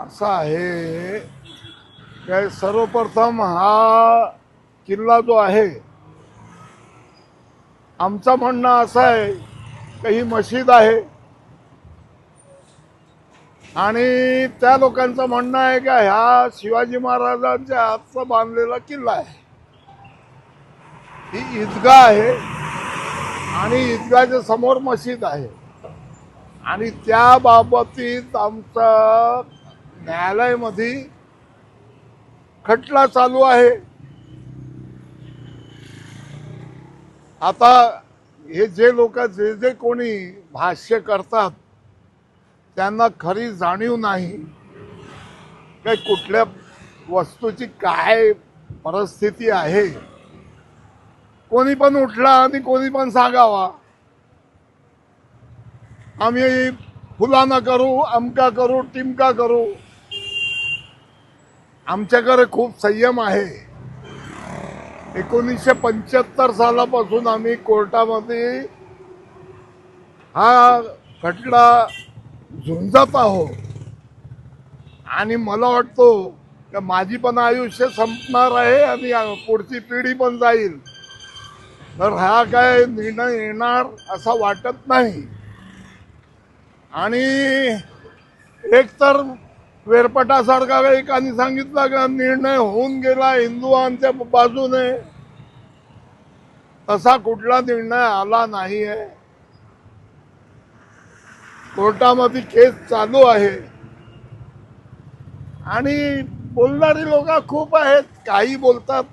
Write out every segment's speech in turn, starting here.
असं आहे की सर्वप्रथम हा किल्ला जो आहे, आमचं म्हणणं असं आहे की ही मशीद आहे आणि त्या लोकांचं म्हणणं आहे की ह्या शिवाजी महाराजांच्या हातचा बांधलेला किल्ला आहे. ही ईदगाह आहे आणि ईदगाहच्या समोर मशीद आहे आणि त्या बाबतीत आमचा न्यायालयामध्ये खटला चालू आहे. आता हे जे लोक जे कोणी भाष्य करतात त्यांना खरी जाणीव नाही की कुठल्या वस्तूची काय परिस्थिती आहे. कोणी पण उठला आणि कोणी पण सांगावा आम्ही फुलाना करू, अमका करू, टिमका करू. आमच्याकडे खूप संयम आहे. 1975 सालापासून आम्ही कोर्टामध्ये हा खटला झुंजत आहोत आणि मला वाटतो की माझी पण आयुष्य संपणार आहे आणि पुढची पिढी पण जाईल, तर हा काय निर्णय येणार असं वाटत नाही. आणि एकतर वेरपटासारखा एकाने सांगितलं का निर्णय होऊन गेला हिंदुआंच्या बाजूने, तसा कुठला निर्णय आला नाही आहे. कोर्टामध्ये केस चालू आहे आणि बोलणारी लोक खूप आहेत. काही बोलतात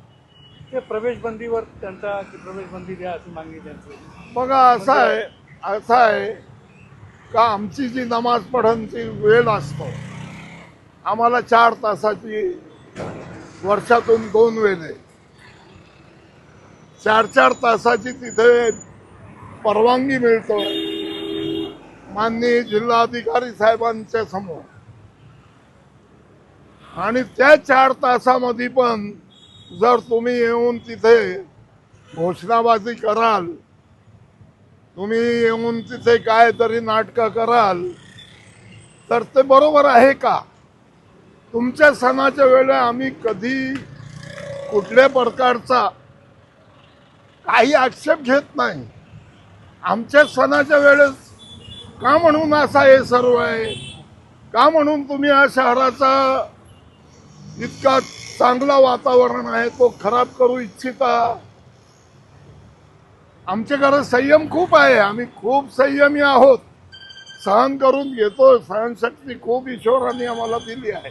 ते प्रवेश बंदीवर त्यांचा प्रवेश बंदी द्या अशी मागणी त्यांची. बघा असं आहे का आमची जी नमाज पढण्याची वेळ असतो, आम्हाला 4 तासाची वर्षातून 2 वेळे 4-4 तासाची तिथे परवानगी मिळतो माननीय जिल्हाधिकारी साहेबांच्या समोर. आणि त्या 4 तासामध्ये पण जर तुम्ही येऊन तिथे घोषणाबाजी कराल, तुम्ही येऊन तिथे काय तरी नाटकं कराल, तर ते बरोबर आहे का? तुमच्या सणाच्या वेळेला आम्ही कधी कुठल्या प्रकारचा काही आक्षेप घेत नाही. आमच्या सणाच्या वेळेस का म्हणून असा हे सर्व आहे? का म्हणून तुम्ही या शहराचा इतका चांगला वातावरण आहे तो खराब करू इच्छिता? आमच्याकडे संयम खूप आहे. आम्ही खूप संयमी आहोत. सहन करून घेतो. सहनशक्ती खूप ईश्वराने आम्हाला दिली आहे.